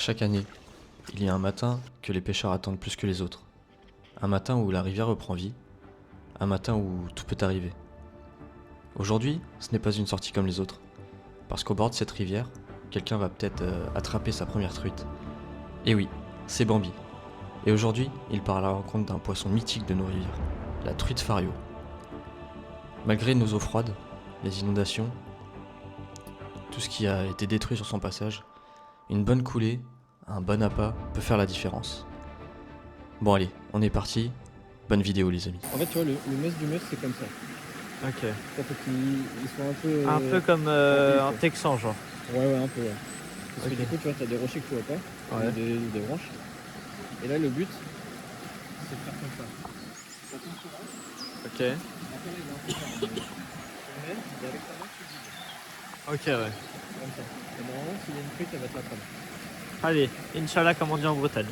Chaque année, il y a un matin que les pêcheurs attendent plus que les autres. Un matin où la rivière reprend vie, un matin où tout peut arriver. Aujourd'hui, ce n'est pas une sortie comme les autres, parce qu'au bord de cette rivière, quelqu'un va peut-être attraper sa première truite. Et oui, c'est Bambi. Et aujourd'hui, il part à la rencontre d'un poisson mythique de nos rivières, la truite fario. Malgré nos eaux froides, les inondations, tout ce qui a été détruit sur son passage, une bonne coulée, un bon appât peut faire la différence. Bon allez, on est parti. Bonne vidéo les amis. En fait, tu vois, le mess du mess, c'est comme ça. Ok. En fait, ils sont un peu... Un peu comme un texan, genre. Ouais, un peu, ouais. Parce Ok. que du coup, tu vois, t'as des rochers que tu vois pas, Ouais. des branches. Et là, le but, c'est de faire comme ça. Ça tombe sur là. Ok. Après, là, il est un peu fermé. Tu le mets, et avec ta main, tu le vides. Ok, ouais. Comme ça. Et normalement, s'il y a une truite, elle va te la prendre. Allez, Inch'Allah, comme on dit en Bretagne.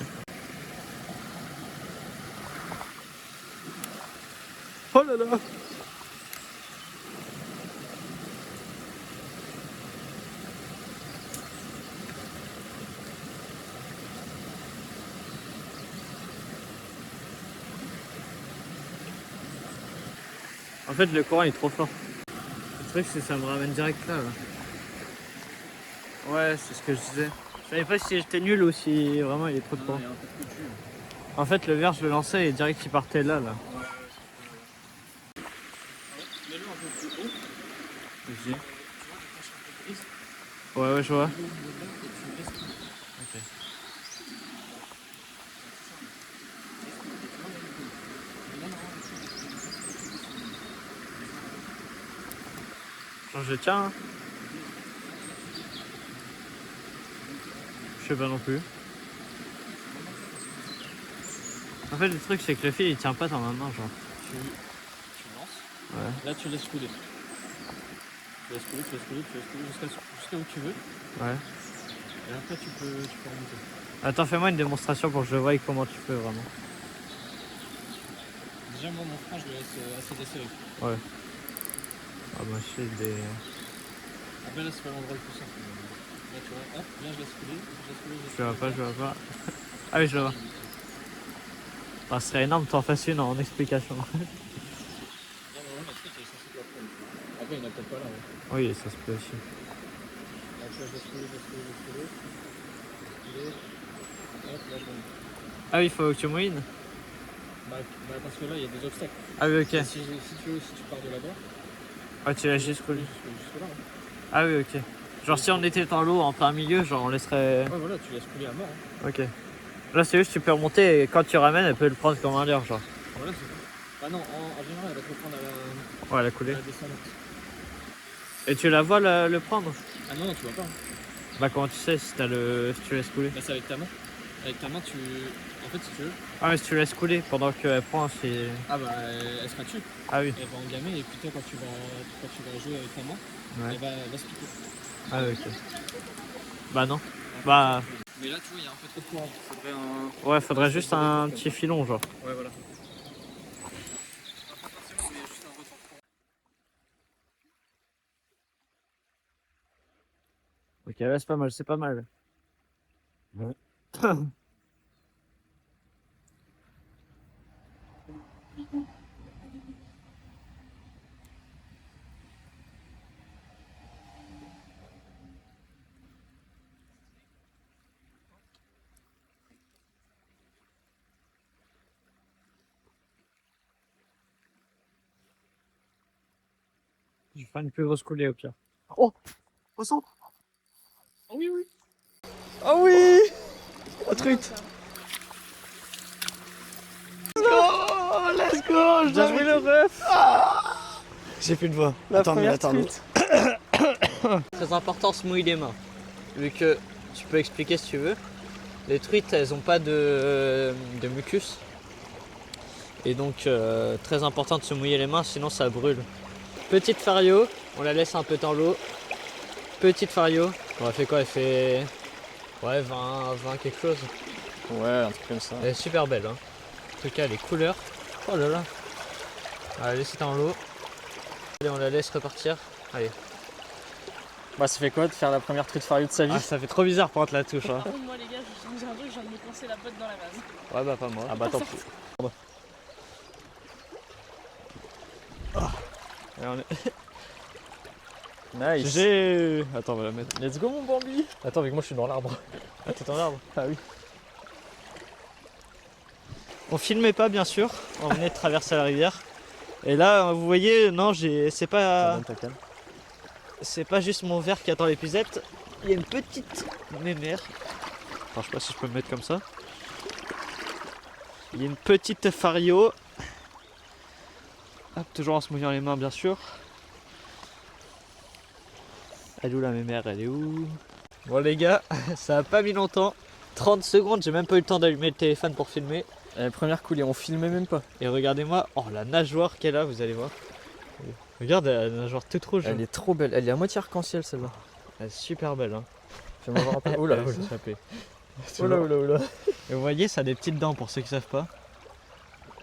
Oh là là! En fait, le courant est trop fort. Le truc, c'est que ça me ramène direct là. Ouais, c'est ce que je disais. Je savais pas si j'étais nul ou si vraiment il est trop de courant. Il y a un peu de dessus. En fait, le verre, je le lançais et direct il partait là. Mets-le un peu plus haut. Vas-y. Tu vois, Ouais, je vois. et tu laisses couler. Ok. Genre, je tiens. Hein. Je sais pas non plus. En fait, le truc, c'est que le fil il tient pas dans ma main, genre. Tu lances. Ouais. Là, tu laisses couler. Tu laisses couler jusqu'à où tu veux. Ouais. Et après, tu peux remonter. Attends, fais-moi une démonstration pour que je voie comment tu fais vraiment. Déjà, moi, mon frein, je le laisse assez desserré. Ouais. Ah, moi, je fais des. Après, là, c'est pas l'endroit le plus simple. Là, tu vois, hop, là, je laisse couler. Je vois pas, je vois pas. Ah, oui, je le vois. Bah, ce serait énorme que t'en fasses une en explication. Là, normalement, la truite, elle est censée te la prendre. Après, il n'y en a peut-être pas là. Ouais. Oui, ça se peut aussi. Là, tu vois, je laisse couler. Couler. Hop, là, je remonte. Ah, oui, il faut que tu mouines. Bah, parce que là, il y a des obstacles. Ah, oui, ok. Et si tu pars de là-bas, Ah, tu laisses juste couler. jusque là. Hein. Ah, oui, ok. Genre, si on était dans l'eau en plein milieu, genre, on laisserait. Ouais, voilà, tu laisses couler à mort. Hein. Ok. Là, c'est juste, tu peux remonter et quand tu ramènes, elle peut le prendre comme un leurre, genre. Voilà, c'est ça. Ah non, en général, elle va te le prendre à Ouais, la la coulée. descendante. Et tu la vois le prendre? Ah non, tu vois pas. Hein. Bah, comment tu sais si si tu laisses couler? Bah, c'est avec ta main. Avec ta main, en fait, si tu veux. Ah, mais si tu laisses couler pendant qu'elle prend, c'est. Ah bah, elle sera dessus. Ah, oui. Elle va engamer et puis toi, quand tu vas jouer avec ta main, Ouais. elle va se piquer. Ah, ok. Bah, non. Bah. Mais là, tu vois, il y a un peu trop de courant. Faudrait un. Ouais, faudrait juste un petit filon, genre. Ouais, voilà. Ok, ouais, c'est pas mal, c'est pas mal. Ouais. Je vais faire une plus grosse coulée au pire. Oh! Poisson! Oh oui, oui. Oh oui! La truite! Let's go! J'ai joué le ref! J'ai plus de voix. La Attends, mais première attends. truite. Très important, se mouiller les mains. Vu que tu peux expliquer si tu veux. Les truites, elles ont pas de mucus. Et donc, très important de se mouiller les mains, sinon ça brûle. Petite fario, on la laisse un peu dans l'eau. Petite fario, elle fait quoi? Elle fait ouais, 20 quelque chose. Ouais, un truc comme ça. Elle est super belle. Hein. En tout cas, les couleurs. Oh là là. On va la laisser dans l'eau. Allez, on la laisse repartir. Allez. Bah, ça fait quoi de faire la première truite Fario de sa vie? Ah, ça fait trop bizarre pour être la touche. Hein. Par contre, moi, les gars, j'ai un truc, je viens de me coincer la botte dans la vase. Ouais, bah pas moi. Ah bah tant pis. Et on est... Nice. GG. Attends, on va la mettre. Let's go mon Bambi. Attends, avec moi, je suis dans l'arbre. Ah, t'es dans l'arbre. Ah oui. On filmait pas, bien sûr. On venait de traverser la rivière. Et là, vous voyez, non, c'est pas juste mon verre qui attend l'épuisette. Il y a une petite mémère. Enfin, je sais pas si je peux me mettre comme ça. Il y a une petite fario. Hop, toujours en se mouillant les mains, bien sûr. Elle est où la mémère? Elle est où? Bon les gars, ça a pas mis longtemps. 30 secondes, j'ai même pas eu le temps d'allumer le téléphone pour filmer. Première coulée, on filmait même pas. Et regardez-moi, oh la nageoire qu'elle a, vous allez voir. Regarde la nageoire toute rouge. Elle est trop belle. Elle est à moitié arc-en-ciel celle-là. Elle est super belle. Hein. Fais-moi voir un peu. Oula, Elle oula. s'est échappée. Oula. Et vous voyez, ça a des petites dents pour ceux qui savent pas.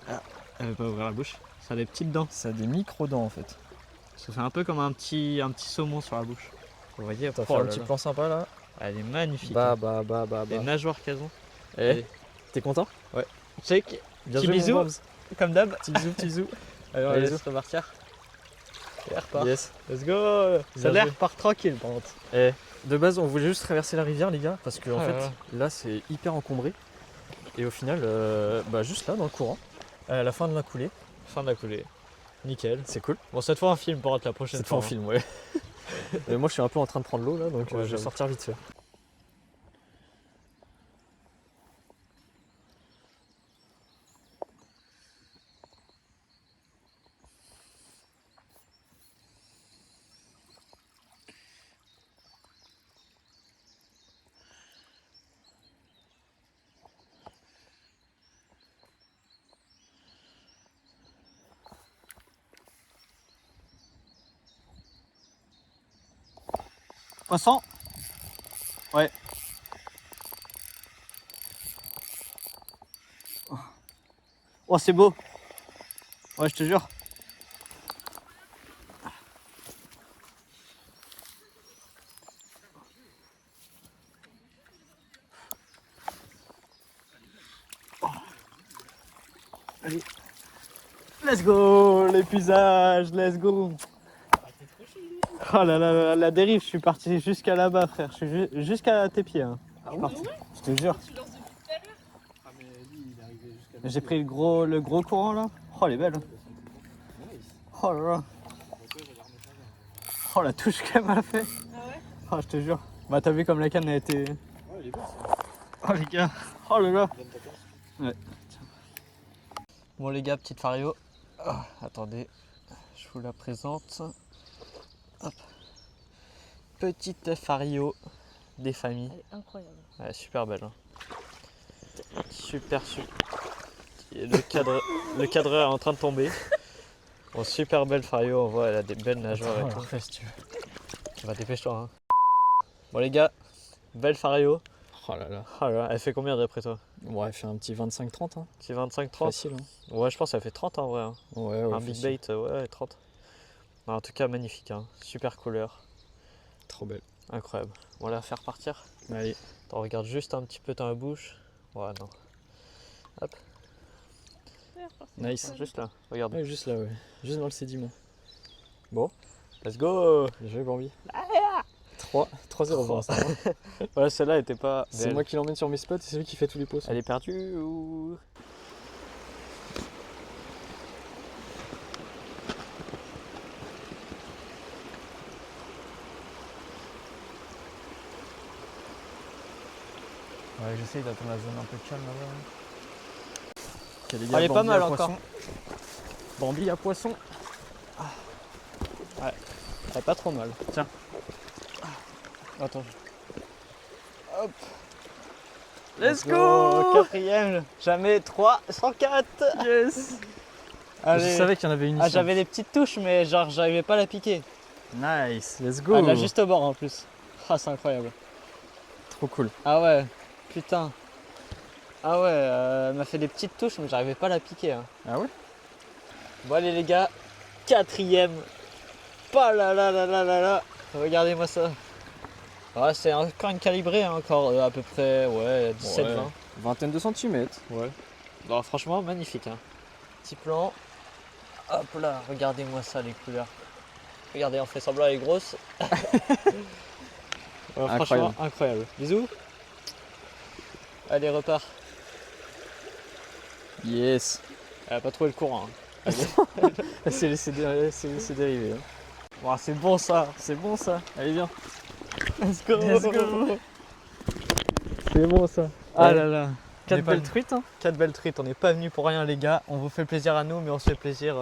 Ah, elle veut pas ouvrir la bouche. Ça a des petites dents. Ça a des micro-dents en fait. Ça fait un peu comme un petit saumon sur la bouche. Vous voyez, T'as oh fait un là petit là. plan sympa là. Elle est magnifique. Bah. Les nageoires qu'elles ont. Eh, t'es content? Check. Bien Petit joué, mon bisou. Bams. Comme d'hab. Petit bisou. Alors, Allez, elle laisse repartir. Et elle repart. Yes. Let's go. Ça Bien a l'air joué. repart tranquille par contre. Eh, de base, on voulait juste traverser la rivière, les gars, parce que en Ah, fait, ouais. là, c'est hyper encombré. Et au final, bah, juste là, dans le courant, à la fin de la coulée, Fin de la coulée. Nickel. c'est cool. Bon, cette fois on filme pour être la prochaine Cette fois, on hein. filme, ouais. Mais moi, je suis un peu en train de prendre l'eau là, donc Ouais, je vais j'avoue. sortir vite fait. Poisson. Ouais. Oh, c'est beau. Ouais, je te jure. Allez. Let's go, l'épuisage, let's go. Oh là là là, la dérive, je suis parti jusqu'à là-bas, frère. Je suis jusqu'à tes pieds. Hein. Je suis parti. Je te jure. Tu lances depuis tout à l'heure. J'ai pris le gros courant là. Oh, elle est belle. Oh là là. Oh, la touche qu'elle m'a fait. Ah ouais? Oh, je te jure. Bah, t'as vu comme la canne a été. Oh, les gars. Oh là là. Ouais. Bon, les gars, petite Fario. Ah, attendez, je vous la présente. Hop. Petite Fario des familles. Elle est incroyable. Ouais, super belle. Hein. Super. Et le cadreur est en train de tomber. Bon, super belle Fario, on voit, elle a des belles nageoires et tout. si tu veux. Bah, dépêche-toi. Hein. Bon, les gars, belle Fario. Oh là là. Oh là là, elle fait combien d'après toi? Ouais, elle fait un petit 25-30. Hein. C'est 25-30? Facile. Hein. Ouais, je pense qu'elle fait 30 en vrai. Hein. Ouais, Un big facile. bait, ouais, 30. Non, en tout cas, magnifique. Hein. Super couleur. Trop belle. Incroyable. On va la faire partir. Allez. Attends, regarde juste un petit peu dans la bouche. Ouais, non. Hop, Nice. juste là. Regarde. Ouais, juste là, ouais. Juste dans le sédiment. Let's go. Bien joué, Bambi. 3-0 pour l'instant. Ouais, celle-là était pas. C'est belle. moi qui l'emmène sur mes spots et c'est lui qui fait tous les posts. Elle est perdue ou. Ouais, j'essaye d'attendre la zone un peu calme là-bas. Ok, les gars, Elle est pas Bambi mal à encore. poisson. Bambi à poisson. Elle est pas trop mal. Tiens. Attends. Hop. Let's go. Quatrième. Jamais 3, 104. Yes. Allez. Je savais qu'il y en avait une Ah, ici. j'avais des petites touches, mais genre, j'arrivais pas à la piquer. Nice, let's go. Elle l'a juste au bord en plus. Ah, c'est incroyable. Trop cool. Ah ouais, putain. Ah ouais, elle m'a fait des petites touches, mais j'arrivais pas à la piquer. Hein. Ah ouais? Bon, allez, les gars, quatrième. Pas là là là là là là. Regardez-moi ça. Ouais, c'est encore une calibrée, hein, encore à peu près ouais, 17-20. Ouais. Vingtaine de centimètres. Ouais. Non, franchement, magnifique. Hein. Petit plan. Hop là, regardez-moi ça, les couleurs. Regardez, on fait semblant, elle est grosse. Ouais, franchement, incroyable. Bisous. Allez, repart. Yes. Elle a pas trouvé le courant. Hein. Elle s'est laissé dériver. Hein. Wow, c'est bon ça. C'est bon ça. Allez viens. Let's go. Let's go. C'est bon ça. Ah là là. 4 belles truites. Hein. 4 belles truites. On n'est pas venu pour rien, les gars. On vous fait plaisir à nous, mais on se fait plaisir.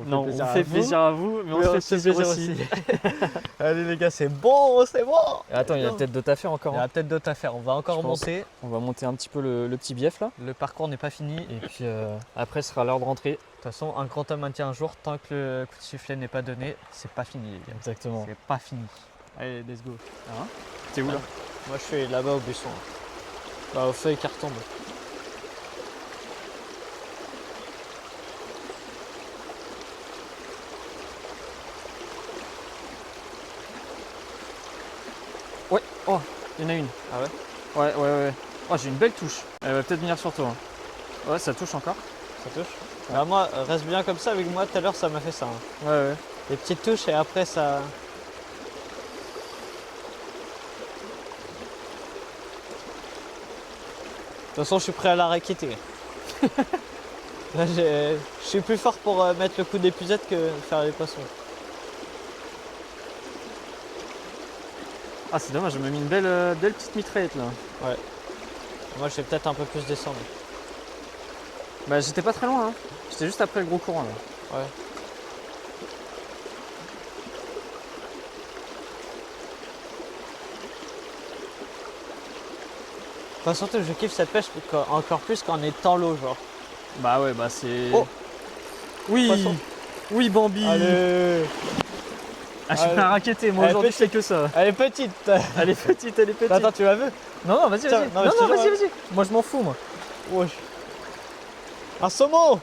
Non, on fait plaisir à vous, mais on se fait plaisir aussi. Allez les gars, c'est bon, c'est bon. Et attends, il y a peut-être d'autres affaires encore. Il y a peut-être d'autres à faire. On va encore Je pense. monter. On va monter un petit peu le petit bief là. Le parcours n'est pas fini. Et puis après, ce sera l'heure de rentrer. De toute façon, un grand homme maintient un jour. Tant que le coup de sifflet n'est pas donné, c'est pas fini, les gars. Exactement. C'est pas fini. Allez, let's go. T'es où là? Moi, je suis là-bas au buisson. Bah, au feuille qui retombe. Ouais. Oh, il y en a une. Ah ouais? Ouais. Oh, j'ai une belle touche. Elle va peut-être venir sur toi. Hein. Ouais, ça touche encore. Ça touche? Bah, moi, reste bien comme ça avec moi. Tout à l'heure, ça m'a fait ça. Hein. Ouais. Les petites touches et après, ça. De toute façon, je suis prêt à la raqueter. Là, je suis plus fort pour mettre le coup d'épuisette que faire les poissons. Ah, c'est dommage, je me mis une belle petite mitraillette là. Moi, je vais peut-être un peu plus descendre. Bah, j'étais pas très loin. Hein. J'étais juste après le gros courant là. Ouais. Enfin, surtout, je kiffe cette pêche encore plus quand on est dans l'eau, genre. Bah ouais, bah c'est. Oh. Oui. Poisson. Oui, Bambi. Allez. Ah, je suis prêt à raqueter. Moi Elle est aujourd'hui, je fais petite. que ça. Elle est petite. Elle est petite, elle est petite. Attends, tu la veux? Non, vas-y, Tiens, vas-y. non, Non, je te jure, vas-y. Moi, je m'en fous, moi. Wesh. Un saumon.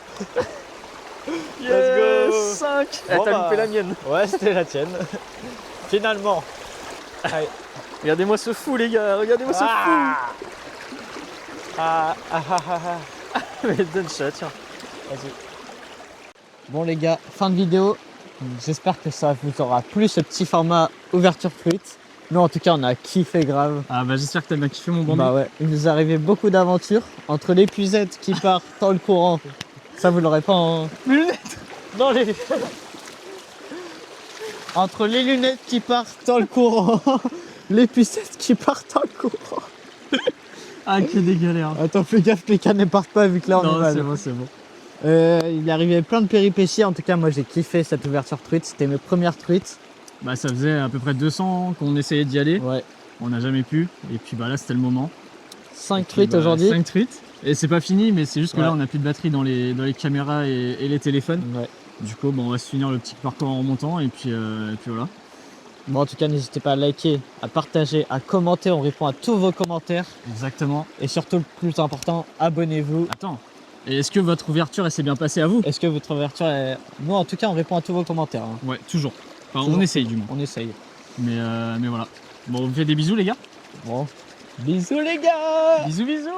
Let's go. 5. Elle Bon, t'a bah. loupé la mienne. Ouais, c'était la tienne. Finalement. Allez. Regardez-moi ce fou, les gars. Regardez-moi ce fou. Ah. Mais donne ça, tiens. Vas-y. Bon les gars, fin de vidéo. J'espère que ça vous aura plu ce petit format ouverture truite. Nous en tout cas on a kiffé grave. Ah bah j'espère que t'as bien kiffé mon Bambi. Bah ouais, il nous est arrivé beaucoup d'aventures. Entre l'épuisette qui part dans le courant. Ça vous l'aurez pas en... Mes lunettes. Dans les... Entre les lunettes qui partent dans le courant. L'épuisette qui part dans le courant. Ah, que des galères. Attends, fais gaffe que les cannes ne partent pas vu que là on est Non, mal. c'est bon, c'est bon. Il est arrivé plein de péripéties. En tout cas, moi j'ai kiffé cette ouverture truite. C'était mes premières truites. Bah ça faisait à peu près 200 qu'on essayait d'y aller. Ouais. On n'a jamais pu. Et puis bah là c'était le moment. 5 truites aujourd'hui. 5 truites. Et c'est pas fini, mais c'est juste que Ouais. là on n'a plus de batterie dans les caméras et les téléphones. Ouais. Du coup, bon, on va se finir le petit parcours en remontant et puis voilà. Bon, en tout cas, n'hésitez pas à liker, à partager, à commenter. On répond à tous vos commentaires. Exactement. Et surtout, le plus important, abonnez-vous. Attends. Et est-ce que votre ouverture elle s'est bien passée à vous? Est-ce que votre ouverture est... Nous, en tout cas, on répond à tous vos commentaires. Hein. Ouais, toujours. Enfin, Toujours. on essaye du moins. On essaye. Mais voilà. Bon, on vous fait des bisous les gars. Bon, bisous les gars. Bisous bisous.